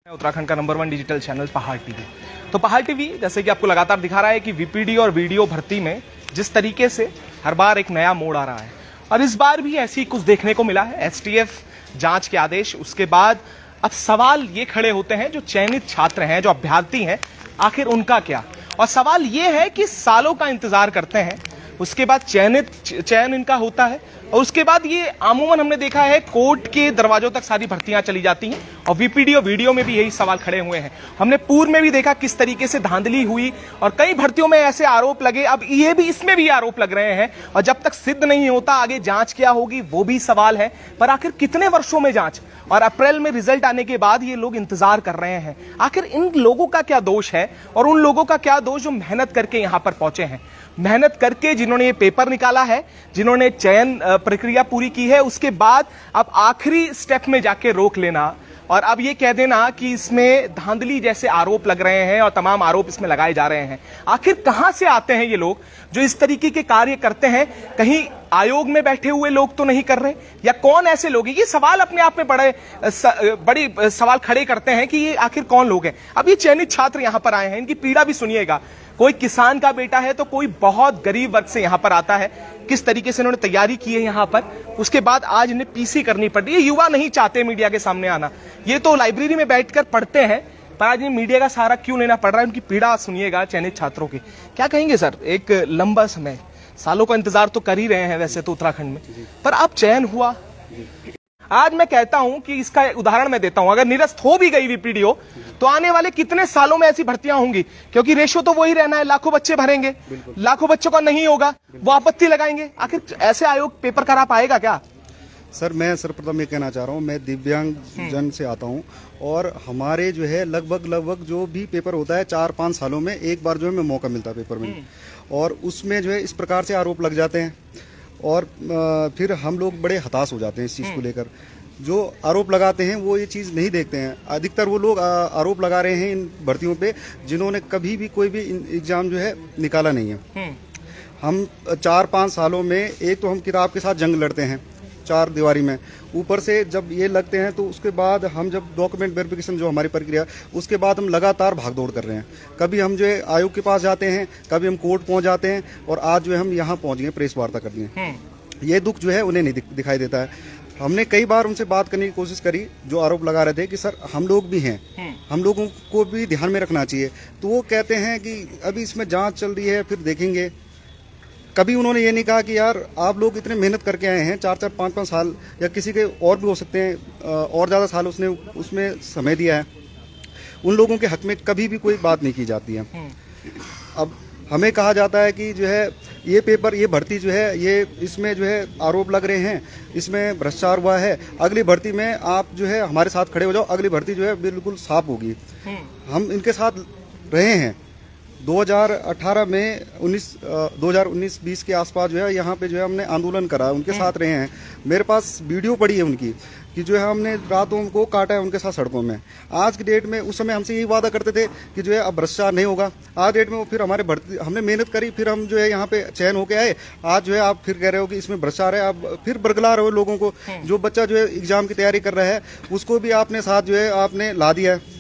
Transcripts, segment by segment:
उत्तराखंड का number 1 digital channel पहाड़ TV. तो पहाड़ टीवी जैसे कि आपको लगातार दिखा रहा है कि वीपीडी और वीडियो भर्ती में जिस तरीके से हर बार एक नया मोड़ आ रहा है और इस बार भी ऐसी कुछ देखने को मिला है। एसटीएफ जांच के आदेश, उसके बाद अब सवाल ये खड़े होते हैं जो चयनित छात्र हैं, जो अभ्यर्थी हैं, आखिर उनका क्या। और सवाल ये है कि सालों का इंतजार करते हैं, उसके बाद चयन इनका होता है और उसके बाद ये अमूमन हमने देखा है कोर्ट के दरवाजों तक सारी भर्तियां चली जाती हैं और वीपीडी और वीडियो में भी यही सवाल खड़े हुए हैं। हमने पूर्व में भी देखा किस तरीके से धांधली हुई और कई भर्तियों में ऐसे आरोप लगे, अब ये भी इसमें भी आरोप लग रहे हैं और जब तक सिद्ध नहीं होता आगे जांच क्या होगी वो भी सवाल है। पर आखिर कितने वर्षों में जांच, और अप्रैल में रिजल्ट आने के बाद ये लोग इंतजार कर रहे हैं। आखिर इन लोगों का क्या दोष है और उन लोगों का क्या दोष जो मेहनत करके यहां पर पहुंचे हैं, मेहनत करके जिन्होंने ये पेपर निकाला है, जिन्होंने चयन प्रक्रिया पूरी की है, उसके बाद अब आखिरी स्टेप में जाके रोक लेना और अब ये कह देना कि इसमें धांधली जैसे आरोप लग रहे हैं और तमाम आरोप इसमें लगाए जा रहे हैं। आखिर कहां से आते हैं ये लोग जो इस तरीके के कार्य करते हैं? कहीं आयोग में बैठे हुए लोग तो नहीं कर रहे, या कौन ऐसे लोग हैं? ये सवाल अपने आप में बड़ी सवाल खड़े करते हैं कि ये आखिर कौन लोग हैं। अब ये चयनित छात्र यहां पर आए हैं, इनकी पीड़ा भी सुनिएगा। कोई किसान का बेटा है तो कोई बहुत गरीब वर्ग से यहां पर आता है, किस तरीके से इन्होंने तैयारी की है यहां पर, उसके बाद आज इन्हें पीसी करनी पड़ रही है। युवा नहीं चाहते मीडिया के सामने आना, ये तो लाइब्रेरी में बैठकर पढ़ते हैं, पर आज इन्हें मीडिया का सहारा क्यों लेना पड़ रहा है? उनकी पीड़ा सुनिएगा चयनित छात्रों की। क्या कहेंगे सर, एक लंबा समय, सालों का इंतजार तो कर ही रहे हैं वैसे तो उत्तराखंड में, पर अब चयन हुआ। आज मैं कहता हूं कि इसका उदाहरण मैं देता हूं, अगर निरस्त हो भी गई वीपीडीओ तो आने वाले कितने सालों में ऐसी भर्तियां होंगी, क्योंकि रेशो तो वही रहना है, लाखों बच्चे भरेंगे, लाखों बच्चों का नहीं होगा, वो आपत्ति लगाएंगे। आखिर ऐसे आयोग पेपर करा पाएगा क्या? सर मैं सर्वप्रथम ये कहना चाह रहा हूँ, मैं दिव्यांग जन से आता हूँ और हमारे जो है लगभग जो भी पेपर होता है 4-5 सालों में एक बार जो है हमें मौका मिलता है पेपर में, और उसमें जो है इस प्रकार से आरोप लग जाते हैं और फिर हम लोग बड़े हताश हो जाते हैं इस चीज़ को लेकर। जो आरोप लगाते हैं वो ये चीज़ नहीं देखते हैं। अधिकतर वो लोग आरोप लगा रहे हैं इन भर्तियों पे जिन्होंने कभी भी कोई भी एग्जाम जो है निकाला नहीं है। हम 4-5 सालों में एक तो हम किताब के साथ जंग लड़ते हैं 4 दीवारी में, ऊपर से जब ये लगते हैं तो उसके बाद हम जब डॉक्यूमेंट वेरिफिकेशन जो हमारी प्रक्रिया, उसके बाद हम लगातार भागदौड़ कर रहे हैं। कभी हम जो है आयोग के पास जाते हैं, कभी हम कोर्ट पहुंच जाते हैं और आज जो है हम यहाँ पहुंच गए प्रेस वार्ता करने। ये दुख जो है उन्हें नहीं दिखाई देता है। हमने कई बार उनसे बात करने की कोशिश करी जो आरोप लगा रहे थे कि सर हम लोग भी हैं, हम लोगों को भी ध्यान में रखना चाहिए, तो वो कहते हैं कि अभी इसमें जांच चल रही है फिर देखेंगे। कभी उन्होंने ये नहीं कहा कि यार आप लोग इतने मेहनत करके आए हैं, 4-4, 5-5 साल, या किसी के और भी हो सकते हैं और ज़्यादा साल उसने उसमें समय दिया है, उन लोगों के हक में कभी भी कोई बात नहीं की जाती है। अब हमें कहा जाता है कि जो है ये पेपर, ये भर्ती जो है ये इसमें जो है आरोप लग रहे हैं, इसमें भ्रष्टाचार हुआ है, अगली भर्ती में आप जो है हमारे साथ खड़े हो जाओ, अगली भर्ती जो है बिल्कुल साफ होगी। हम इनके साथ रहे हैं 2018 में 2019-20 के आसपास जो है यहाँ पे जो है हमने आंदोलन करा, उनके साथ रहे हैं। मेरे पास वीडियो पड़ी है उनकी कि जो है हमने रातों को काटा है उनके साथ सड़कों में। आज की डेट में, उस समय हमसे यही वादा करते थे कि जो है अब भ्रष्टाचार नहीं होगा। आज डेट में वो फिर हमारे भर्ती, हमने मेहनत करी, फिर हम जो है यहाँ पे चयन होके आए, आज जो है आप फिर कह रहे हो कि इसमें भ्रष्टाचार है, आप फिर बरगला रहे हो लोगों को। जो बच्चा जो है एग्जाम की तैयारी कर रहा है उसको भी आपने साथ जो है आपने ला दिया है,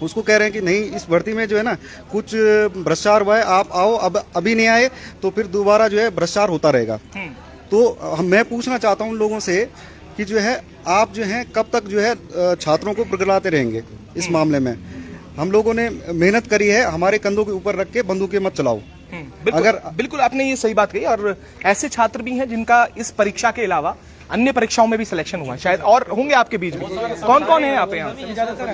उसको कह रहे हैं कि नहीं इस भर्ती में जो है ना कुछ भ्रष्टाचार हुआ है, आप आओ, अब अभी नहीं आए तो फिर दोबारा जो है भ्रष्टाचार होता रहेगा। तो मैं पूछना चाहता हूँ उन लोगों से कि जो है आप जो है कब तक जो है छात्रों को बरगलाते रहेंगे इस मामले में? हम लोगों ने मेहनत करी है, हमारे कंधों के ऊपर रख के बंदूकें मत चलाओ। बिल्कुल आपने ये सही बात कही, और ऐसे छात्र भी हैं जिनका इस परीक्षा के अलावा अन्य परीक्षाओं में भी सिलेक्शन हुआ, शायद और होंगे आपके बीच में। कौन कौन है आप यहाँ?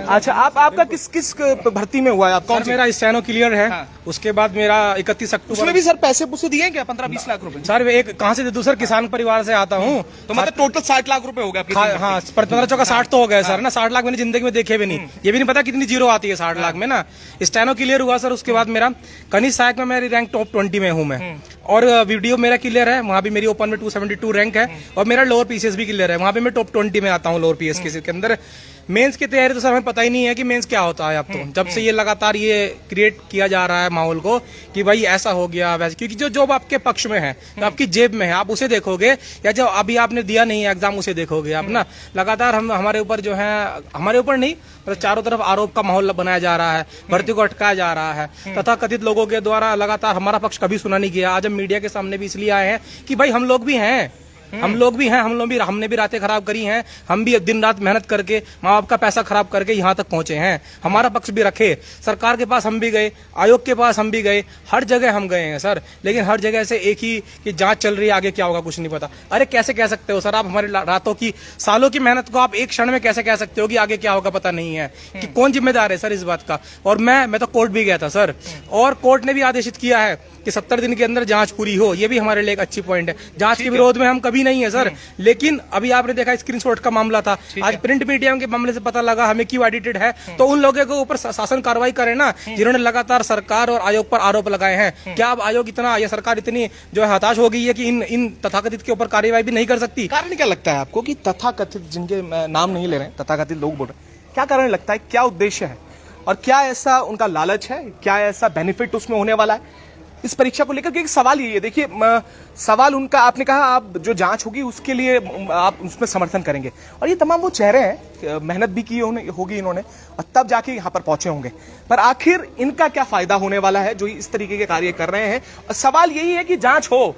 अच्छा, आपका किस भर्ती में हुआ है? आप कौन? मेरा स्टेनो क्लियर है। हाँ। उसके बाद मेरा 31 अक्टूबर। उसमें भी सर पैसे दिए क्या? 15-20 लाख रुपए? सर एक कहाँ से दूसरा किसान परिवार से आता हूँ, तो मतलब टोटल 60 लाख रुपए हो गए? हाँ, 15 60 तो हो गए सर ना। 60 लाख मैंने जिंदगी में देखे भी नहीं, ये भी नहीं पता कितनी जीरो आती है 60 लाख में ना। स्टेनो क्लियर हुआ सर, उसके बाद मेरा कनिष्ठ सहायक में मेरी रैंक टॉप 20 में हूँ मैं, और वीडियो मेरा क्लियर है, वहाँ भी मेरी ओपन में 272 रैंक है, और मेरा लोअर पीसीएस भी क्लियर है, वहाँ पे मैं टॉप 20 में आता हूँ लोअर पीएस के अंदर। मेंस की तैयारी तो सर हमें पता ही नहीं है कि मेंस क्या होता है। अब तो जब से ये लगातार ये क्रिएट किया जा रहा है माहौल को कि भाई ऐसा हो गया वैसे, क्योंकि जो जॉब आपके पक्ष में है, तो आपकी जेब में है, आप उसे देखोगे, या जो अभी आपने दिया नहीं है एग्जाम उसे देखोगे आप ना। लगातार हमारे ऊपर जो है, हमारे ऊपर नहीं मतलब चारों तरफ आरोप का माहौल बनाया जा रहा है, भर्ती को अटकाया जा रहा है, तथा कथित लोगों के द्वारा लगातार हमारा पक्ष कभी सुना नहीं गया। आज हम मीडिया के सामने भी इसलिए आए हैं कि भाई हम लोग भी हैं, हमने भी रातें खराब करी हैं, हम भी दिन रात मेहनत करके माँ बाप का पैसा खराब करके यहाँ तक पहुंचे हैं, हमारा पक्ष भी रखे। सरकार के पास हम भी गए, आयोग के पास हम भी गए, हर जगह हम गए हैं सर, लेकिन हर जगह से एक ही कि जांच चल रही है, आगे क्या होगा कुछ नहीं पता। अरे कैसे कह सकते हो सर आप, हमारी रातों की सालों की मेहनत को आप एक क्षण में कैसे कह सकते हो कि आगे क्या होगा पता नहीं है? कि कौन जिम्मेदार है सर इस बात का? और मैं तो कोर्ट भी गया था सर, और कोर्ट ने भी आदेशित किया है कि 70 दिन के अंदर जांच पूरी हो। ये भी हमारे लिए एक अच्छी पॉइंट है। जांच के विरोध में हम कभी नहीं है सर, लेकिन अभी आपने देखा स्क्रीनशॉट का मामला था, आज प्रिंट मीडिया के मामले से पता लगा हमें क्यों एडिटेड है, तो उन लोगों के ऊपर शासन कार्रवाई करे ना, जिन्होंने लगातार सरकार और आयोग पर आरोप लगाए हैं। क्या अब आयोग इतना या सरकार इतनी जो है हताश हो गई है कि इन तथाकथित के ऊपर कार्रवाई भी नहीं कर सकती? कारण क्या लगता है आपको कि तथाकथित, जिनके नाम नहीं ले रहे हैं, तथाकथित लोग बोल रहे हैं, क्या कारण लगता है, क्या उद्देश्य है, और क्या ऐसा उनका लालच है, क्या ऐसा बेनिफिट उसमें होने वाला है इस परीक्षा को लेकर? क्योंकि सवाल यही है, देखिए सवाल उनका, आपने कहा आप जो जांच होगी उसके लिए आप उसमें समर्थन करेंगे, और ये तमाम वो चेहरे हैं, मेहनत भी की होगी इन्होंने और तब जाके यहाँ पर पहुंचे होंगे, पर आखिर इनका क्या फायदा होने वाला है जो इस तरीके के कार्य कर रहे हैं? और सवाल यही है कि जांच हो,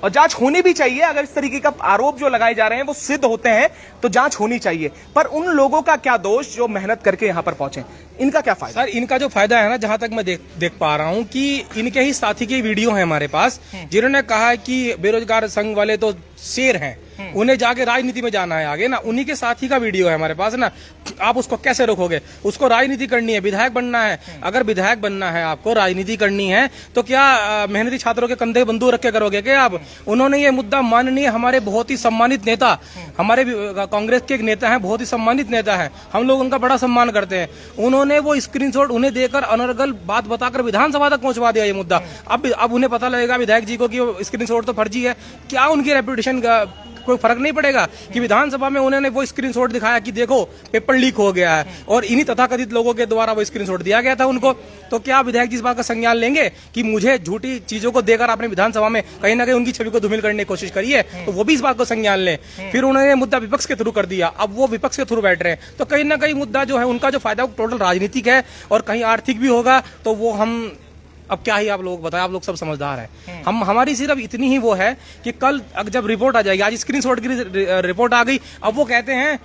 और जांच होनी भी चाहिए। अगर इस तरीके का आरोप जो लगाए जा रहे हैं वो सिद्ध होते हैं तो जांच होनी चाहिए, पर उन लोगों का क्या दोष जो मेहनत करके यहां पर पहुंचे, इनका क्या फायदा? सर इनका जो फायदा है ना, जहां तक मैं देख पा रहा हूं कि इनके ही साथी के वीडियो है हमारे पास, जिन्होंने कहा है कि बेरोजगार संघ वाले तो शेर हैं, उन्हें जाके राजनीति में जाना है आगे ना। उन्हीं के साथी का वीडियो है हमारे पास ना। आप उसको कैसे रोकोगे? उसको राजनीति करनी है, विधायक बनना है। अगर विधायक बनना है, आपको राजनीति करनी है, तो क्या मेहनती छात्रों के कंधे बंदूक रख के करोगे क्या आप? उन्होंने ये मुद्दा माननीय हमारे बहुत ही सम्मानित नेता, हमारे कांग्रेस के एक नेता हैं, बहुत ही सम्मानित नेता है, हम लोग उनका बड़ा सम्मान करते हैं, उन्होंने वो स्क्रीनशॉट उन्हें देकर अनर्गल बात बताकर विधानसभा तक पहुंचवा दिया ये मुद्दा। अब उन्हें पता लगेगा विधायक जी को कि स्क्रीनशॉट तो फर्जी है, क्या उनकी रेपुटेशन का कोई फर्क नहीं पड़ेगा कि विधानसभा में उन्होंने वो स्क्रीनशॉट दिखाया कि देखो पेपर लीक हो गया है, और इन्हीं तथाकथित लोगों के द्वारा वो स्क्रीनशॉट दिया गया था उनको? तो क्या विधायक जी इस बात का संज्ञान लेंगे कि मुझे झूठी चीजों को देकर आपने विधानसभा में कहीं ना कहीं उनकी छवि को धूमिल करने की कोशिश करी है? तो वो भी इस बात को संज्ञान लें। फिर उन्होंने मुद्दा विपक्ष के थ्रू कर दिया, अब वो विपक्ष के थ्रू बैठ रहे हैं, तो कहीं ना कहीं मुद्दा जो है उनका जो फायदा टोटल राजनीतिक है और कहीं आर्थिक भी होगा। तो वो हम अब क्या ही आप लोग बताएं, आप लोग सब समझदार हैं। हमारी सिर्फ इतनी ही वो है कि कल जब रिपोर्ट आ जाएगी, आज स्क्रीनशॉट की रिपोर्ट आ गई, अब वो कहते हैं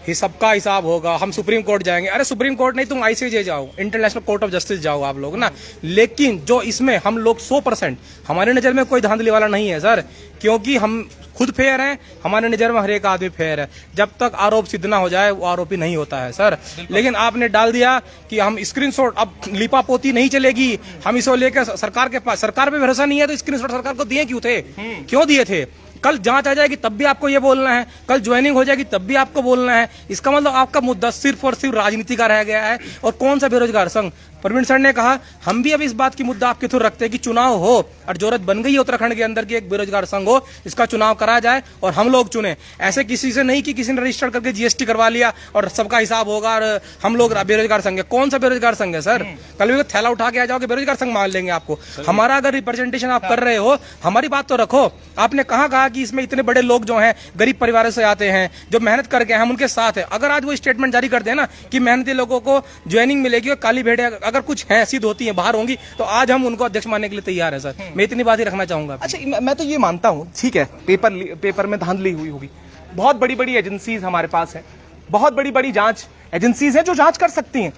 सबका हिसाब होगा, हम सुप्रीम कोर्ट जाएंगे। अरे सुप्रीम कोर्ट नहीं, तुम आईसीजे जाओ, इंटरनेशनल कोर्ट ऑफ जस्टिस जाओ आप लोग ना। लेकिन जो इसमें हम लोग 100%, हमारे नजर में कोई धांधली वाला नहीं है सर, क्योंकि हम खुद फेयर हैं, हमारे नजर में हर एक आदमी फेयर है। जब तक आरोप सिद्ध ना हो जाए वो आरोपी नहीं होता है सर। लेकिन आपने डाल दिया कि हम स्क्रीनशॉट, अब लिपापोती नहीं चलेगी, हम इसको लेकर सरकार के पास, सरकार पे भरोसा नहीं है तो स्क्रीनशॉट सरकार को दिए क्यों थे, क्यों दिए थे? कल जांच आ जाएगी तब भी आपको ये बोलना है, कल ज्वाइनिंग हो जाएगी तब भी आपको बोलना है। इसका मतलब आपका मुद्दा सिर्फ और सिर्फ राजनीति का रह गया है। और कौन सा बेरोजगार संघ? प्रवीण सर ने कहा हम भी अब इस बात की मुद्दा आपके थ्रू रखते हैं कि चुनाव हो, और जरूरत बन गई है उत्तराखंड के अंदर की एक बेरोजगार संघ हो, इसका चुनाव कराया जाए और हम लोग चुने। ऐसे किसी से नहीं कि किसी ने रजिस्टर करके जीएसटी करवा लिया और सबका हिसाब होगा और हम लोग बेरोजगार संघ है। कौन सा बेरोजगार संघ है सर? कल भी थैला उठा के आ जाओगे, बेरोजगार संघ मान लेंगे आपको। हमारा अगर रिप्रेजेंटेशन आप कर रहे हो, हमारी बात तो रखो। आपने कहा कि इसमें इतने बड़े लोग जो हैं गरीब परिवारों से आते हैं, जो मेहनत करके हम उनके साथ है। अगर आज वो स्टेटमेंट जारी करते हैं ना कि मेहनती लोगों को ज्वाइनिंग मिलेगी और काली भेड़िया अगर कुछ है सिद्ध होती है बाहर होंगी, तो आज हम उनको अध्यक्ष मानने के लिए तैयार है सर। मैं इतनी बात ही रखना चाहूंगा। अच्छा, मैं तो ये मानता हूं, ठीक है, पेपर में धांधली हुई होगी, बहुत बड़ी बड़ी एजेंसीज हमारे पास है, बहुत बड़ी बड़ी जांच एजेंसीज हैं जो जांच कर सकती हैं।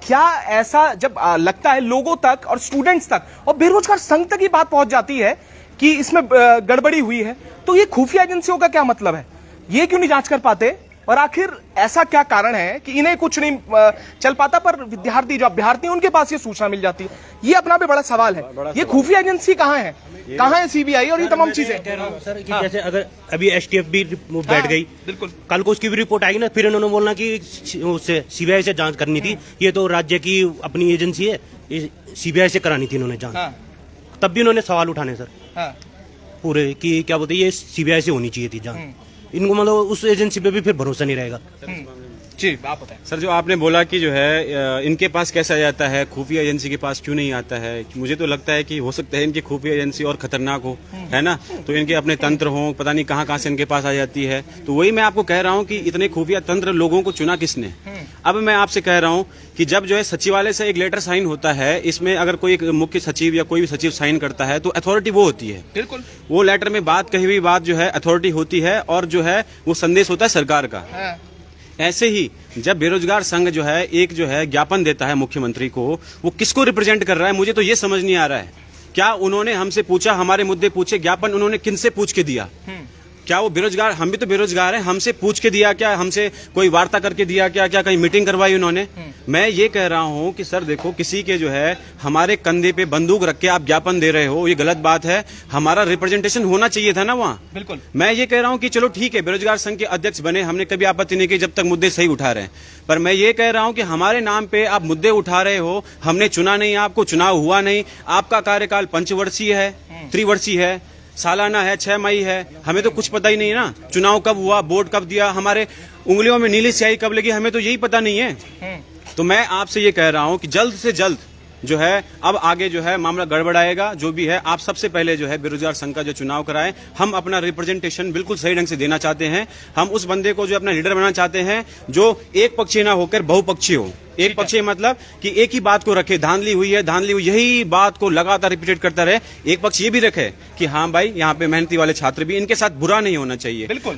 क्या ऐसा जब लगता है लोगों तक और स्टूडेंट्स तक और बेरोजगार संघ तक ये बात पहुंच जाती है कि इसमें गड़बड़ी हुई है, तो ये खुफिया एजेंसियों का क्या मतलब है? ये क्यों नहीं जांच कर पाते? और आखिर ऐसा क्या कारण है कि इन्हें कुछ नहीं चल पाता, पर विद्यार्थी जो अभ्यर्थी हैं उनके पास ये सूचना मिल जाती है? ये अपना भी बड़ा सवाल है। ये खुफिया एजेंसी कहाँ है, कहाँ है सीबीआई और ये तमाम चीजें? सर कि जैसे अगर अभी एसटीएफ भी बैठ गई, बिल्कुल कल को उसकी भी रिपोर्ट आएगी ना, फिर उन्होंने बोलना कि उससे सीबीआई से जांच करनी थी, ये तो राज्य की अपनी एजेंसी है, सीबीआई से करानी थी इन्होंने जांच। तब भी उन्होंने सवाल उठाने सर पूरे कि क्या बोलते ये सीबीआई से होनी चाहिए थी जांच। इनको मतलब उस एजेंसी पे भी फिर भरोसा नहीं रहेगा। जी आप बताएं। सर, जो आपने बोला कि जो है इनके पास कैसे आ जाता है, खुफिया एजेंसी के पास क्यों नहीं आता है, मुझे तो लगता है कि हो सकता है इनकी खुफिया एजेंसी और खतरनाक हो, है ना, तो इनके अपने तंत्र हो, पता नहीं कहाँ से इनके पास आ जाती है। तो वही मैं आपको कह रहा हूँ कि इतने खुफिया तंत्र लोगों को चुना किसने। अब मैं आपसे कह रहा हूँ कि जब जो है सचिवालय से एक लेटर साइन होता है, इसमें अगर कोई एक मुख्य सचिव या कोई भी सचिव साइन करता है तो अथॉरिटी वो होती है। बिल्कुल। वो लेटर में बात कही हुई बात जो है अथॉरिटी होती है और जो है वो संदेश होता है सरकार का। ऐसे ही जब बेरोजगार संघ जो है एक जो है ज्ञापन देता है मुख्यमंत्री को, वो किसको रिप्रेजेंट कर रहा है, मुझे तो ये समझ नहीं आ रहा है। क्या उन्होंने हमसे पूछा, हमारे मुद्दे पूछे, ज्ञापन उन्होंने किनसे पूछ के दिया? क्या वो बेरोजगार, हम भी तो बेरोजगार हैं, हमसे पूछ के दिया क्या, हमसे कोई वार्ता करके दिया क्या, क्या कहीं मीटिंग करवाई उन्होंने? मैं ये कह रहा हूं कि सर देखो, किसी के जो है हमारे कंधे पे बंदूक रख के आप ज्ञापन दे रहे हो, ये गलत बात है। हमारा रिप्रेजेंटेशन होना चाहिए था ना वहाँ। बिल्कुल। मैं ये कह रहा हूं कि चलो ठीक है, बेरोजगार संघ के अध्यक्ष बने, हमने कभी आपत्ति नहीं की जब तक मुद्दे सही उठा रहे हैं। पर मैं ये कह रहा हूं कि हमारे नाम पे आप मुद्दे उठा रहे हो, हमने चुना नहीं आपको, चुनाव हुआ नहीं, आपका कार्यकाल पंचवर्षीय है, त्रिवर्षीय है, सालाना है, 6 मई है, हमें तो कुछ पता ही नहीं ना। चुनाव कब हुआ, वोट कब दिया, हमारे उंगलियों में नीली स्याही कब लगी, हमें तो यही पता नहीं है। तो मैं आपसे ये कह रहा हूं कि जल्द से जल्द जो है अब आगे जो है मामला गड़बड़ाएगा। जो भी है, आप सबसे पहले जो है बेरोजगार संघ का जो चुनाव कराएं। हम अपना रिप्रेजेंटेशन बिल्कुल सही ढंग से देना चाहते हैं। हम उस बंदे को जो अपना लीडर बनाना चाहते हैं जो एक पक्षीय ना होकर बहुपक्षीय हो। एक पक्षीय मतलब कि एक ही बात को रखे, धांधली हुई है, धांधली हुई, यही बात को लगातार रिपीटेड करता रहे। एक पक्ष ये भी रखे कि हाँ भाई, यहाँ पे मेहनती वाले छात्र भी, इनके साथ बुरा नहीं होना चाहिए। बिल्कुल।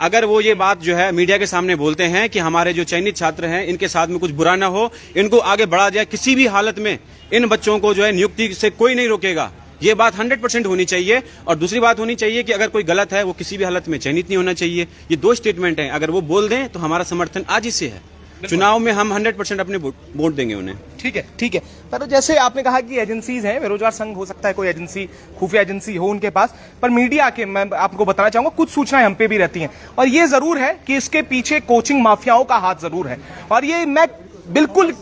अगर वो ये बात जो है मीडिया के सामने बोलते हैं कि हमारे जो चयनित छात्र हैं इनके साथ में कुछ बुरा ना हो, इनको आगे बढ़ा जाए, किसी भी हालत में इन बच्चों को जो है नियुक्ति से कोई नहीं रोकेगा। ये बात 100% होनी चाहिए। और दूसरी बात होनी चाहिए कि अगर कोई गलत है वो किसी भी हालत में चयनित नहीं होना चाहिए। ये 2 स्टेटमेंट हैं, अगर वो बोल दें तो हमारा समर्थन आज ही से है। चुनाव में हम 100% अपने वोट देंगे उन्हें। ठीक है, ठीक है। पर जैसे आपने कहा कि एजेंसीज हैं, बेरोजगार संघ हो सकता है कोई एजेंसी, खुफिया एजेंसी हो उनके पास, पर मीडिया के, मैं आपको बताना चाहूंगा, कुछ सूचनाएं हम पे भी रहती हैं। और ये जरूर है कि इसके पीछे कोचिंग माफियाओं का हाथ जरूर है। और ये मैं बिल्कुल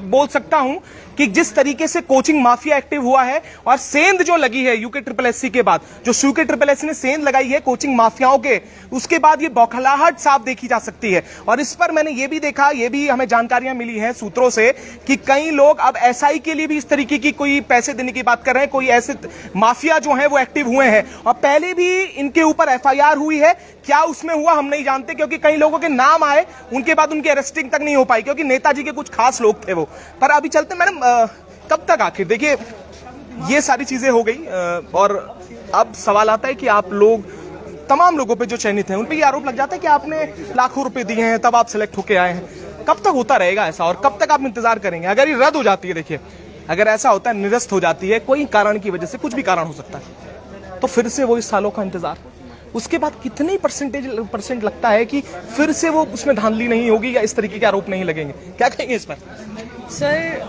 बोल सकता हूं कि जिस तरीके से कोचिंग माफिया एक्टिव हुआ है और सेंध जो लगी है यूके SSS के बाद, जो यूके SSS ने सेंध लगाई है कोचिंग माफियाओं के, उसके बाद ये बौखलाहट साफ देखी जा सकती है। और इस पर मैंने ये भी देखा, ये भी हमें जानकारियां मिली हैं सूत्रों से कि कई लोग अब SI के लिए भी इस तरीके की कोई पैसे देने की बात कर रहे हैं। कोई ऐसे माफिया जो है वो एक्टिव हुए हैं और पहले भी इनके ऊपर FIR हुई है। क्या उसमें हुआ हम नहीं जानते, क्योंकि कई लोगों के नाम आए, उनके बाद उनकी अरेस्टिंग तक नहीं हो पाई, क्योंकि नेताजी के कुछ खास लोग थे वो। पर अभी चलते मैडम, कब तक आखिर, देखिए ये सारी चीजें हो गई और अब सवाल आता है कि आप लोग, तमाम लोगों पे जो चयनित हैं उन पे ये आरोप लग जाता है कि आपने लाखों रुपए दिए हैं तब आप सिलेक्ट होके आए हैं। कब तक होता रहेगा ऐसा और कब तक आप इंतजार करेंगे? अगर ये रद्द हो जाती है, देखिए अगर ऐसा होता है, निरस्त हो जाती है कोई कारण की वजह से, कुछ भी कारण हो सकता है, तो फिर से वो इस सालों का इंतजार, उसके बाद कितनी परसेंट लगता है कि फिर से वो उसमें धांधली नहीं होगी या इस तरीके के आरोप नहीं लगेंगे? क्या कहेंगे इस पर? सर,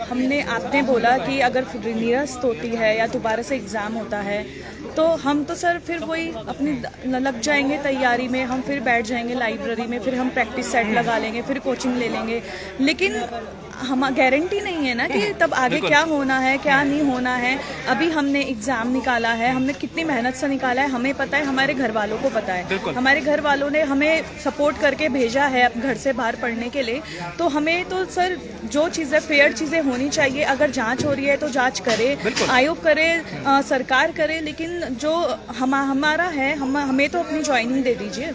आपने बोला कि अगर निरस्त होती है या दोबारा से एग्ज़ाम होता है तो हम तो सर फिर वही अपनी लग जाएंगे तैयारी में, हम फिर बैठ जाएंगे लाइब्रेरी में, फिर हम प्रैक्टिस सेट लगा लेंगे, फिर कोचिंग ले लेंगे। लेकिन हम गारंटी नहीं है ना कि तब आगे क्या होना है, क्या नहीं होना है। अभी हमने एग्ज़ाम निकाला है, हमने कितनी मेहनत से निकाला है, हमें पता है, हमारे घर वालों को पता है। हमारे घर वालों ने हमें सपोर्ट करके भेजा है अब घर से बाहर पढ़ने के लिए। तो हमें तो सर जो चीज़ें फेयर चीज़ें होनी चाहिए, अगर जांच हो रही है तो जांच करे, आयोग करे, सरकार करे, लेकिन जो हमारा है, हमें तो अपनी ज्वाइनिंग दे दीजिए।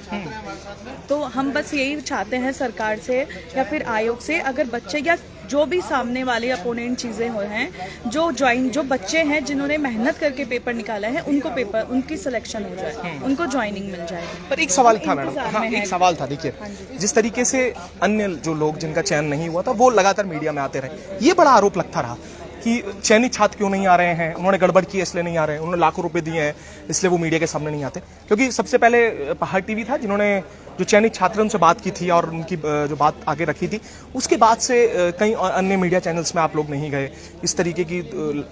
तो हम बस यही चाहते हैं सरकार से या फिर आयोग से, अगर बच्चे या जो भी सामने वाले अपोनेंट चीजें हो हैं, जो बच्चे हैं जिन्होंने मेहनत करके पेपर निकाला है, उनको पेपर, उनकी सिलेक्शन हो जाए, उनको ज्वाइनिंग मिल जाए। पर एक सवाल था मैडम, हाँ एक सवाल था, देखिए जिस तरीके से अन्य जो लोग जिनका चयन नहीं हुआ था वो लगातार मीडिया में आते रहे, ये बड़ा आरोप लगता रहा कि चयनित छात्र क्यों नहीं आ रहे हैं, उन्होंने गड़बड़ की इसलिए नहीं आ रहे हैं, उन्होंने लाखों रुपए दिए हैं इसलिए वो मीडिया के सामने नहीं आते। क्योंकि सबसे पहले पहाड़ टीवी था जिन्होंने जो चयनित छात्र उनसे बात की थी और उनकी जो बात आगे रखी थी, उसके बाद से कई अन्य मीडिया चैनल्स में आप लोग नहीं गए, इस तरीके की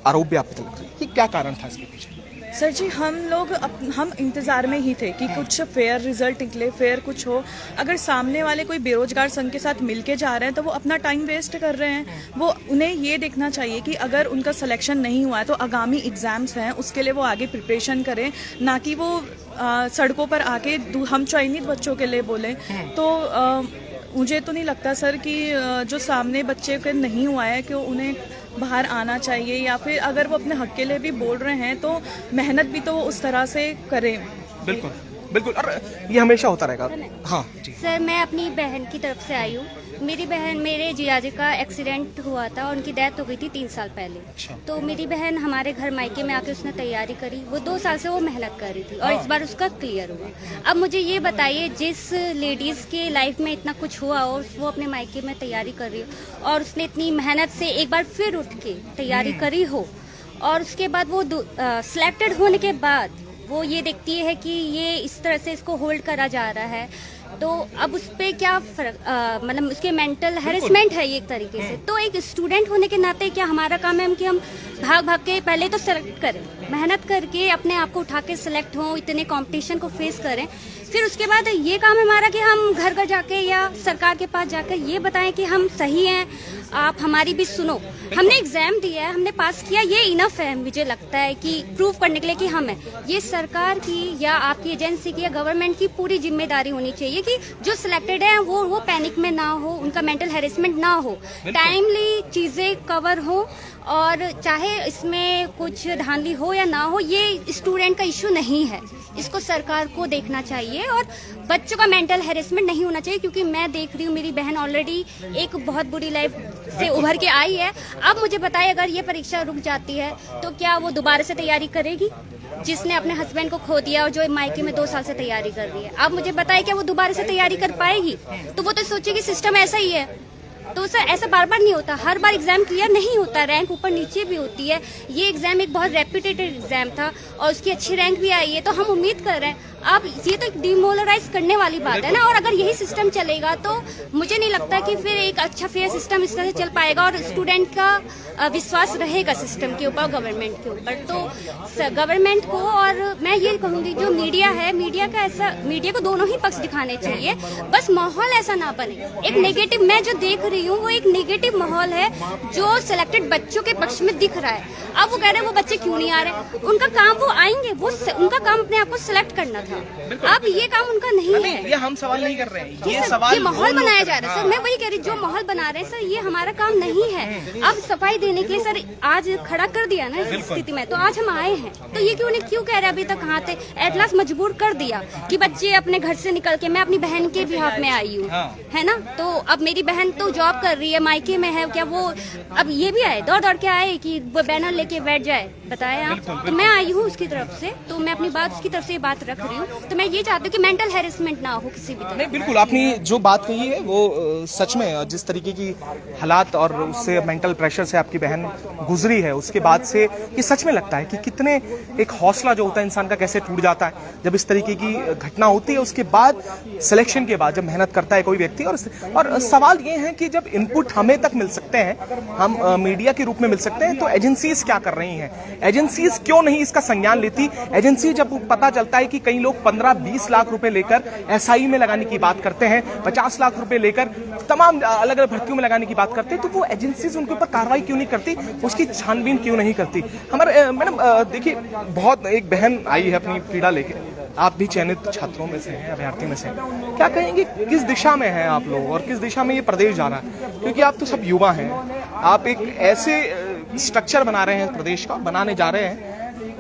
आरोप भी आप पे लग रहे हैं। क्या कारण था इसके पीछे? सर जी, हम इंतज़ार में ही थे कि कुछ फेयर रिजल्ट निकले, फेयर कुछ हो। अगर सामने वाले कोई बेरोजगार संघ के साथ मिलके जा रहे हैं तो वो अपना टाइम वेस्ट कर रहे हैं। वो उन्हें ये देखना चाहिए कि अगर उनका सिलेक्शन नहीं हुआ है तो आगामी एग्जाम्स हैं उसके लिए वो आगे प्रिपरेशन करें, ना कि वो सड़कों पर आके हम चयनित बच्चों के लिए बोले। तो मुझे तो नहीं लगता सर कि जो सामने बच्चे के नहीं हुआ है कि उन्हें बाहर आना चाहिए, या फिर अगर वो अपने हक के लिए भी बोल रहे हैं तो मेहनत भी तो वो उस तरह से करें। बिल्कुल बिल्कुल, और ये हमेशा होता रहेगा। हाँ जी सर, मैं अपनी बहन की तरफ से आई हूँ। मेरी बहन, मेरे जियाजी का एक्सीडेंट हुआ था, उनकी डेथ हो गई थी 3 साल पहले। तो मेरी बहन हमारे घर मायके में आके उसने तैयारी करी, वो 2 साल से वो मेहनत कर रही थी और इस बार उसका क्लियर हुआ। अब मुझे ये बताइए, जिस लेडीज के लाइफ में इतना कुछ हुआ और वो अपने मायके में तैयारी कर रही हो और उसने इतनी मेहनत से एक बार फिर उठ के तैयारी करी हो और उसके बाद वो सिलेक्टेड होने के बाद वो ये देखती है कि ये इस तरह से इसको होल्ड करा जा रहा है, तो अब उस पर क्या फर्क, मतलब उसके मेंटल हैरेसमेंट है ये एक तरीके से। तो एक स्टूडेंट होने के नाते क्या हमारा काम है कि हम भाग भाग के पहले तो सेलेक्ट करें, मेहनत करके अपने आप को उठा के सिलेक्ट हों, इतने कंपटीशन को फेस करें, फिर उसके बाद ये काम है हमारा कि हम घर घर जाके या सरकार के पास जाकर ये बताएं कि हम सही हैं, आप हमारी भी सुनो। हमने एग्जाम दिया है, हमने पास किया, ये इनफ है मुझे लगता है कि प्रूव करने के लिए कि हम हैं। ये सरकार की या आपकी एजेंसी की या गवर्नमेंट की पूरी जिम्मेदारी होनी चाहिए कि जो सिलेक्टेड है वो पैनिक में ना हो, उनका मेंटल हैरेसमेंट ना हो, टाइमली चीजें कवर हो, और चाहे इसमें कुछ धांधली हो या ना हो, ये स्टूडेंट का इशू नहीं है, इसको सरकार को देखना चाहिए और बच्चों का मेंटल हैरेसमेंट नहीं होना चाहिए। क्योंकि मैं देख रही हूँ मेरी बहन ऑलरेडी एक बहुत बुरी लाइफ से उभर के आई है। अब मुझे बताइए, अगर ये परीक्षा रुक जाती है तो क्या वो दोबारा से तैयारी करेगी, जिसने अपने हस्बैंड को खो दिया और जो मायके में 2 साल से तैयारी कर रही है? अब मुझे बताइए, क्या वो दोबारा से तैयारी कर पाएगी? तो वो तो सोचेगी सिस्टम ऐसा ही है। तो सर ऐसा बार बार नहीं होता, हर बार एग्जाम क्लियर नहीं होता, रैंक ऊपर नीचे भी होती है। ये एग्जाम एक बहुत रेप्यूटेड एग्जाम था और उसकी अच्छी रैंक भी आई है, तो हम उम्मीद कर रहे हैं। अब ये तो डिमोरलाइज करने वाली बात है ना, और अगर यही सिस्टम चलेगा तो मुझे नहीं लगता कि फिर एक अच्छा फेयर सिस्टम इस तरह से चल पाएगा और स्टूडेंट का विश्वास रहेगा सिस्टम के ऊपर, गवर्नमेंट के ऊपर। तो गवर्नमेंट को, और मैं ये कहूँगी जो मीडिया है, मीडिया को दोनों ही पक्ष दिखाने चाहिए, बस माहौल ऐसा ना बने एक नेगेटिव। मैं जो देख रही हूँ वो एक नेगेटिव माहौल है जो सिलेक्टेड बच्चों के पक्ष में दिख रहा है। अब वो कह रहे हैं वो बच्चे क्यों नहीं आ रहे, उनका काम, वो आएंगे, उनका काम अपने आप को सिलेक्ट करना था। अब ये काम उनका नहीं है। ये हम सवाल नहीं कर रहे हैं, ये सवाल ये माहौल बनाया जा रहा है सर। मैं वही कह रही, जो माहौल बना रहे हैं सर, ये हमारा काम नहीं है। अब सफाई देने के लिए सर आज खड़ा कर दिया ना इस स्थिति में, तो आज हम आए हैं। तो ये क्यों कह रहे अभी तक कहाँ थे? एट लास्ट मजबूर कर दिया कि बच्चे अपने घर से निकल के, मैं अपनी बहन के बिहाफ में आई हूँ, है ना। तो अब मेरी बहन तो जॉब कर रही है, मायके में है, क्या वो अब ये भी आए, दौड़ दौड़ के आए कि वो बैनर लेके बैठ जाए? बताए आप। तो मैं आई हूँ उसकी तरफ से, तो मैं अपनी बात उसकी तरफ से बात रख रही हूँ। तो मैं ये चाहती हूँ कि मेंटल हैरेसमेंट ना हो किसी भी तरह। नहीं, बिल्कुल आपने जो बात कही है वो सच में, जिस तरीके की हालात और उससे मेंटल प्रेशर से आपकी बहन गुजरी है, उसके बाद से ये सच में लगता है कि कितने एक हौसला जो होता है इंसान का कैसे टूट जाता है जब इस तरीके की घटना होती है। उसके बाद सिलेक्शन के बाद जब मेहनत करता है कोई व्यक्ति, और सवाल ये है कि जब इनपुट हमें तक मिल सकते हैं, हम मीडिया के रूप में मिल सकते हैं, तो एजेंसीज क्या कर रही हैं? एजेंसीज क्यों नहीं इसका संज्ञान लेती? एजेंसी जब पता चलता है कि कई लोग 15-20 लाख रुपए लेकर एसआई में लगाने की बात करते हैं, 50 लाख रुपए लेकर तमाम अलग अलग भर्तियों में लगाने की बात करते हैं, तो वो एजेंसीज उनके ऊपर कार्रवाई क्यों नहीं करती, उसकी छानबीन क्यों नहीं करती? हमारे मैडम देखिए, बहुत एक बहन आई है अपनी पीड़ा लेके, आप भी चयनित छात्रों में से हैं, अभ्यर्थी में से, क्या कहेंगे किस दिशा में हैं आप लोग और किस दिशा में ये प्रदेश जा रहा है? क्योंकि आप तो सब युवा हैं, आप एक ऐसे स्ट्रक्चर बना रहे हैं प्रदेश का, बनाने जा रहे हैं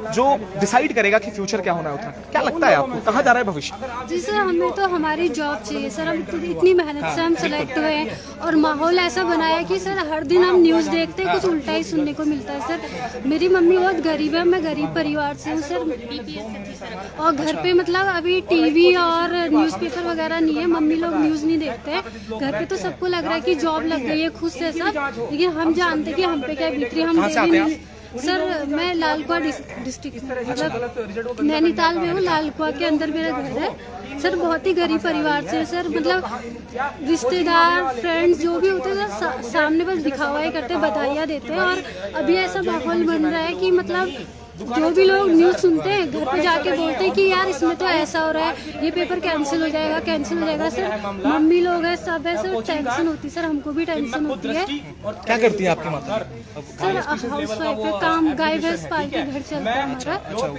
जो डिसाइड करेगा कि फ्यूचर क्या होना है उत्तराखंड। क्या लगता है आपको, कहाँ जा रहा है भविष्य? जी सर, हमें तो हमारी जॉब चाहिए सर। हम इतनी मेहनत से हम सेलेक्ट हुए हैं और माहौल ऐसा बनाया कि सर हर दिन हम न्यूज़ देखते हैं, कुछ उल्टा ही सुनने को मिलता है सर। मेरी मम्मी बहुत गरीब है, मैं गरीब परिवार से हूँ सर, और घर पे मतलब अभी टीवी और न्यूज़पेपर वगैरह नहीं है, मम्मी लोग न्यूज़ नहीं देखते हैं। घर पे तो सबको लग रहा है कि जॉब लग गई है, खुश है सब, लेकिन हम जानते कि हम पे क्या बीत रही है। हम सर, मैं लालकुआ डिस्ट्रिक्ट मतलब नैनीताल में हूँ, लालकुआ के अंदर मेरा घर है सर। बहुत ही गरीब परिवार से सर, मतलब रिश्तेदार फ्रेंड्स जो भी होते हैं सामने बस दिखावा ही करते, बधाइयाँ देते हैं। और अभी ऐसा माहौल बन रहा है कि मतलब जो भी लोग न्यूज़ सुनते हैं घर पे जाके बोलते हैं कि यार इसमें तो ऐसा हो रहा है, ये पेपर कैंसिल हो जाएगा सर। मम्मी लोग हैं, सब है सर, टेंशन होती है सर, हमको भी टेंशन होती है। क्या करती है आपकी माता? सर हाउस वाइफ है, काम गाय भैंस पाल के घर चलता है हमारा।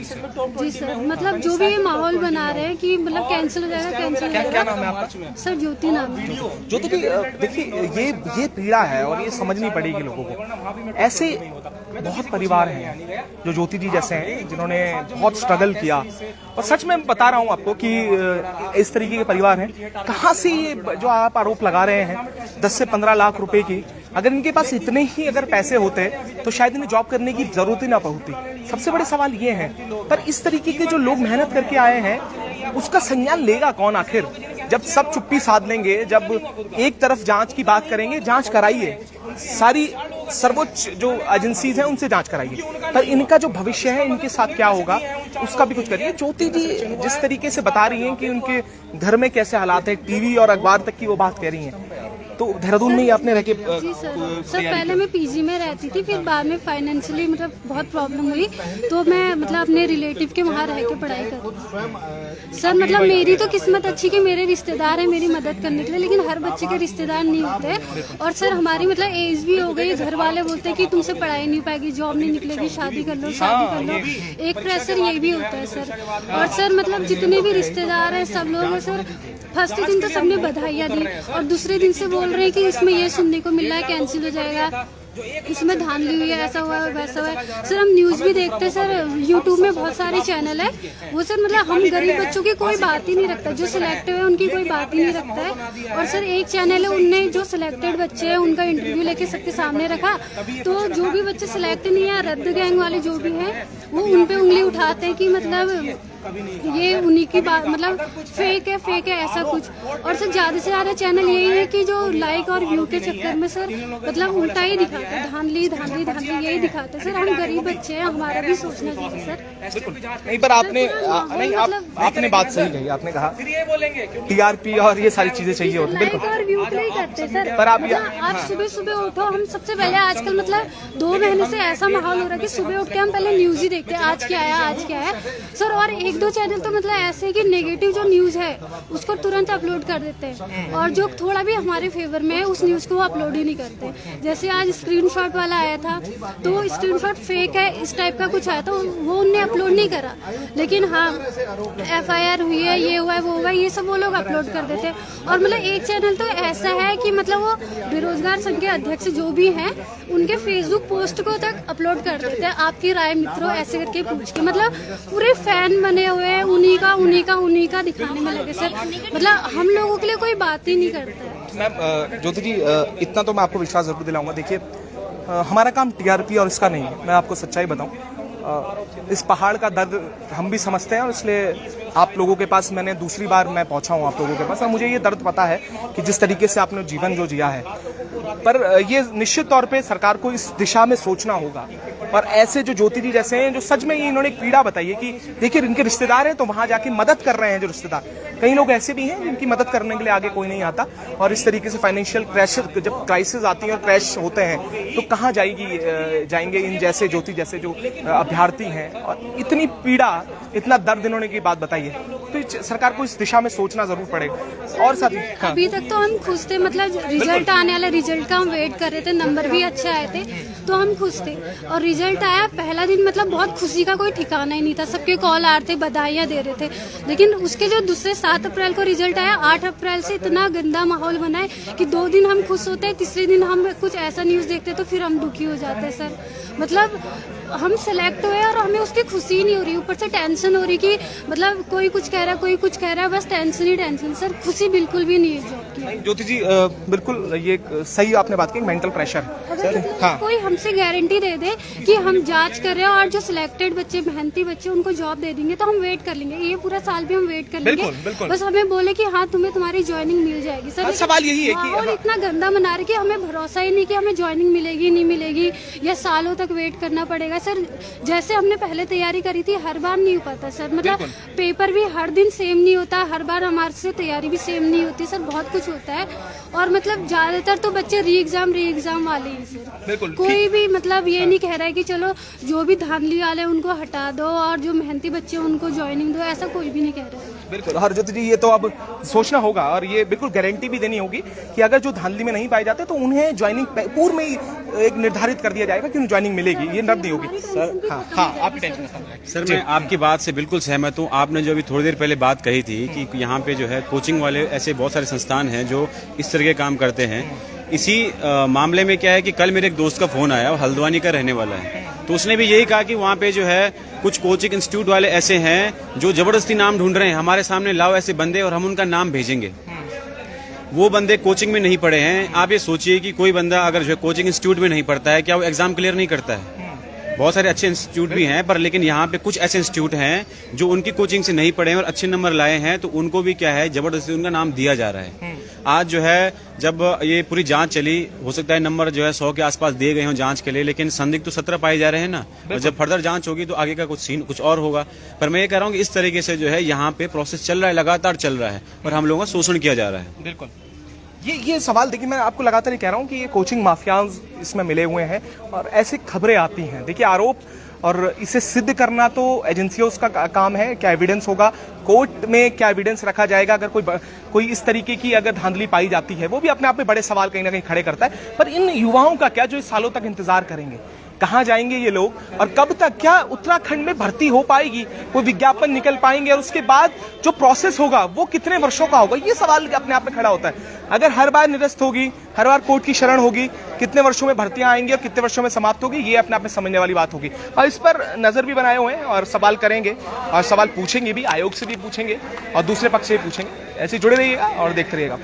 जी सर, मतलब जो भी ये माहौल बना रहे हैं कि मतलब कैंसिल हो जाएगा क्या नाम है आपका? सर ज्योति नाम है। ज्योति जी, देखिए ये पीड़ा है और ये समझनी पड़ेगी लोगों को। ऐसे बहुत परिवार हैं जो ज्योति जी जैसे हैं जिन्होंने बहुत स्ट्रगल किया, और सच में बता रहा हूं आपको कि इस तरीके के परिवार हैं। कहां से ये जो आप आरोप लगा रहे हैं 10 से 15 लाख रुपए की, अगर इनके पास इतने ही अगर पैसे होते तो शायद इन्हें जॉब करने की जरूरत ही ना पड़ती। सबसे बड़े सवाल ये है, पर इस तरीके के जो लोग मेहनत करके आए हैं उसका संज्ञान लेगा कौन आखिर? जब सब चुप्पी साध लेंगे, जब एक तरफ जांच की बात करेंगे, जांच कराइए, सारी सर्वोच्च जो एजेंसीज हैं उनसे जांच कराइए, पर इनका जो भविष्य है, इनके साथ क्या होगा उसका भी कुछ करिए। ज्योति जी जिस तरीके से बता रही हैं कि उनके घर में कैसे हालात है, टीवी और अखबार तक की वो बात कह रही हैं, तो देहरादून में ही आपने रह के जी सर पहले मैं पीजी में रहती थी, फिर बाद में फाइनेंशियली मतलब बहुत प्रॉब्लम हुई, तो मैं मतलब अपने रिलेटिव के वहाँ रह के पढ़ाई कर। सर मतलब मेरी तो किस्मत अच्छी कि मेरे रिश्तेदार हैं मेरी मदद करने के लिए, लेकिन हर बच्चे के रिश्तेदार नहीं होते। और सर हमारी मतलब एज भी हो गई, घर वाले बोलते हैं कि तुमसे पढ़ाई नहीं पाएगी, जॉब नहीं निकलेगी, शादी कर लो। एक प्रेशर ये भी होता है सर। और सर मतलब जितने भी रिश्तेदार हैं सब लोग हैं सर, फर्स्ट दिन तो सबने बधाइयाँ दी और दूसरे दिन से बोल रहे हैं कि इसमें ये सुनने को मिल रहा है कैंसिल हो जाएगा, इसमें धांधली हुई है, ऐसा हुआ है वैसा हुआ है। सर हम न्यूज़ भी देखते हैं सर, यूट्यूब में बहुत सारे चैनल है, वो सर मतलब हम गरीब बच्चों की कोई बात ही नहीं रखता, जो सिलेक्टेड है उनकी कोई बात ही नहीं रखता है। और सर एक चैनल है, उनने जो सिलेक्टेड बच्चे हैं उनका इंटरव्यू लेके सबके सामने रखा, तो जो भी बच्चे सिलेक्ट नहीं है, रद्द गैंग वाले जो भी हैं, वो उन पे उंगली उठाते हैं कि मतलब ये उन्हीं की बात, मतलब फेक है ऐसा कुछ। और सर ज्यादा से ज्यादा चैनल यही है कि जो लाइक और व्यू के चक्कर में सर मतलब उल्टा ही दिखाते हैं, धांधली यही दिखाते हैं। सर हम गरीब बच्चे हैं, हमारा भी सोचना चाहिए सर। नहीं, पर आपने नहीं आपने बात सही कही, आपने कहा टीआरपी और ये सारी चीजें चाहिए होती है, लाइक और व्यू के लिए करते सर। पर आप सुबह उठो, हम सबसे पहले आजकल मतलब 2 महीने से ऐसा माहौल हो रहा है कि सुबह उठ के हम पहले न्यूज ही देखते हैं, आज क्या है सर। और 1-2 चैनल तो मतलब ऐसे है कि नेगेटिव जो न्यूज है उसको तुरंत अपलोड कर देते हैं, और जो थोड़ा भी हमारे फेवर में है उस न्यूज को वो अपलोड ही नहीं करते। जैसे आज स्क्रीनशॉट वाला आया था, तो स्क्रीनशॉट फेक है इस टाइप का कुछ आया, तो वो उनने अपलोड नहीं करा, लेकिन हाँ FIR हुई है, ये हुआ है, वो हुआ है, ये सब वो लोग अपलोड कर देते हैं। और मतलब एक चैनल तो ऐसा है कि मतलब वो बेरोजगार संघ के अध्यक्ष जो भी हैं उनके फेसबुक पोस्ट को तक अपलोड कर देते हैं, आपकी राय मित्रों ऐसे करके पूछ के, मतलब पूरे फैन बने हुए हैं, उन्हीं का दिखाने में लगे सर। मतलब हम लोगों के लिए कोई बात ही नहीं करता है। मैम ज्योति जी, इतना तो मैं आपको विश्वास जरूर दिलाऊंगा। देखिए हमारा काम टीआरपी और इसका नहीं है, मैं आपको सच्चाई बताऊं, इस पहाड़ का दर्द हम भी समझते हैं, और इसलिए आप लोगों के पास मैंने दूसरी बार मैं पहुंचा हूं आप लोगों के पास, और मुझे ये दर्द पता है कि जिस तरीके से आपने जीवन जो जिया है, पर ये निश्चित तौर पे सरकार को इस दिशा में सोचना होगा। और ऐसे जो ज्योति जी जैसे हैं, जो सच में ये इन्होंने एक पीड़ा बताई है कि देखिए इनके रिश्तेदार हैं तो वहां जाके मदद कर रहे हैं जो रिश्तेदार, कई लोग ऐसे भी हैं जिनकी मदद करने के लिए आगे कोई नहीं आता, और इस तरीके से फाइनेंशियल प्रेशर, जब क्राइसिस आती है और क्रैश होते हैं, तो कहाँ जाएंगे इन जैसे ज्योति जैसे जो अभ्यर्थी हैं। और इतनी पीड़ा, इतना दर्द इन्होंने की बात बताई है, तो सरकार को इस दिशा में सोचना जरूर पड़ेगा। और साथ ही अभी तक तो हम खुश थे, मतलब रिजल्ट आने वाला, रिजल्ट का हम वेट कर रहे थे, नंबर भी अच्छे आए थे तो हम खुश थे। और रिजल्ट आया पहला दिन, मतलब बहुत खुशी का कोई ठिकाना ही नहीं था, सबके कॉल आ रहे थे, बधाइयाँ दे रहे थे। लेकिन उसके जो दूसरे 7 अप्रैल को रिजल्ट आया, 8 अप्रैल से इतना गंदा माहौल बना है कि 2 दिन हम खुश होते हैं, तीसरे दिन हम कुछ ऐसा न्यूज देखते तो फिर हम दुखी हो जाते हैं सर। मतलब हम सेलेक्ट हुए और हमें उसकी खुशी नहीं हो रही, ऊपर से टेंशन हो रही कि मतलब कोई कुछ कह रहा है, कोई कुछ कह रहा है, बस टेंशन ही टेंशन सर, खुशी बिल्कुल भी नहीं है जॉब की। ज्योति जी बिल्कुल ये सही आपने बात की, मेंटल प्रेशर। हाँ। कोई हमसे गारंटी दे दे कि हम जांच कर रहे हैं और जो सिलेक्टेड बच्चे, मेहनती बच्चे, उनको जॉब दे देंगे तो हम वेट कर लेंगे, ये पूरा साल भी हम वेट कर लेंगे। बिल्कुल। बस हमें बोले कि हाँ तुम्हें तुम्हारी ज्वाइनिंग मिल जाएगी सर। सवाल यही है कि माहौल इतना गंदा बना रहे कि हमें भरोसा ही नहीं कि हमें ज्वाइनिंग मिलेगी नहीं मिलेगी, या सालों तक वेट करना पड़ेगा सर। जैसे हमने पहले तैयारी करी थी, हर बार नहीं हो पाता सर, मतलब पेपर भी हर दिन सेम नहीं होता, हर बार हमारे से तैयारी भी सेम नहीं होती सर, बहुत कुछ कुछ होता है। और मतलब ज्यादातर तो बच्चे री एग्जाम वाले हैं सर। बिल्कुल, कोई भी मतलब ये नहीं कह रहा है कि चलो जो भी धांधली वाले हैं उनको हटा दो और जो मेहनती बच्चे हैं उनको ज्वाइनिंग दो, ऐसा कोई भी नहीं कह रहा है। बिल्कुल हरजोत जी, ये तो अब सोचना होगा और ये बिल्कुल गारंटी भी देनी होगी कि अगर जो धांधली में नहीं पाए जाते तो उन्हें ज्वाइनिंग पूर्व में ही एक निर्धारित कर दिया जाएगा कि उन्हें ज्वाइनिंग मिलेगी, ये नर्द नहीं होगी। सर हाँ आपकी टेंशन सर मैं आपकी बात से बिल्कुल सहमत हूँ। आपने जो अभी थोड़ी देर पहले बात कही थी कि यहाँ पे जो है कोचिंग वाले ऐसे बहुत सारे संस्थान हैं जो इस तरह के काम करते हैं। इसी मामले में क्या है कि कल मेरे एक दोस्त का फोन आया, वो हल्द्वानी का रहने वाला है, तो उसने भी यही कहा कि वहाँ पे जो है कुछ कोचिंग इंस्टीट्यूट वाले ऐसे हैं जो जबरदस्ती नाम ढूंढ रहे हैं, हमारे सामने लाओ ऐसे बंदे और हम उनका नाम भेजेंगे। वो बंदे कोचिंग में नहीं पढ़े हैं। आप ये सोचिए कि कोई बंदा अगर जो है कोचिंग इंस्टीट्यूट में नहीं पढ़ता है, क्या वो एग्जाम क्लियर नहीं करता है? बहुत सारे अच्छे इंस्टीट्यूट भी हैं, पर लेकिन यहाँ पे कुछ ऐसे इंस्टीट्यूट हैं जो उनकी कोचिंग से नहीं पढ़े हैं और अच्छे नंबर लाए हैं, तो उनको भी क्या है जबरदस्ती उनका नाम दिया जा रहा है। आज जो है जब ये पूरी जांच चली, हो सकता है नंबर जो है 100 के आसपास दिए गए हों जांच के लिए, लेकिन संदिग्ध तो 17 पाए जा रहे हैं ना। और जब फर्दर जांच होगी तो आगे का कुछ सीन कुछ और होगा। पर मैं ये कह रहा हूँ कि इस तरीके से जो है यहाँ पे प्रोसेस चल रहा है, लगातार चल रहा है और हम लोगों का शोषण किया जा रहा है। बिल्कुल ये सवाल देखिए, मैं आपको लगातार ये कह रहा हूँ कि ये कोचिंग माफियाज इसमें मिले हुए हैं और ऐसी खबरें आती हैं। देखिए आरोप और इसे सिद्ध करना तो एजेंसियों का काम है। क्या एविडेंस होगा, कोर्ट में क्या एविडेंस रखा जाएगा, अगर कोई इस तरीके की अगर धांधली पाई जाती है, वो भी अपने आप में बड़े सवाल कहीं ना कहीं खड़े करता है। पर इन युवाओं का क्या जो इस सालों तक इंतजार करेंगे, कहाँ जाएंगे ये लोग और कब तक, क्या उत्तराखंड में भर्ती हो पाएगी, वो विज्ञापन निकल पाएंगे और उसके बाद जो प्रोसेस होगा वो कितने वर्षों का होगा, ये सवाल अपने आप में खड़ा होता है। अगर हर बार निरस्त होगी, हर बार कोर्ट की शरण होगी, कितने वर्षों में भर्तियां आएंगी और कितने वर्षों में समाप्त होगी, ये अपने आप में समझने वाली बात होगी। और इस पर नजर भी बनाए हुए हैं और सवाल करेंगे और सवाल पूछेंगे भी, आयोग से भी पूछेंगे और दूसरे पक्ष से भी पूछेंगे। ऐसे जुड़े रहिएगा और देखते रहिएगा।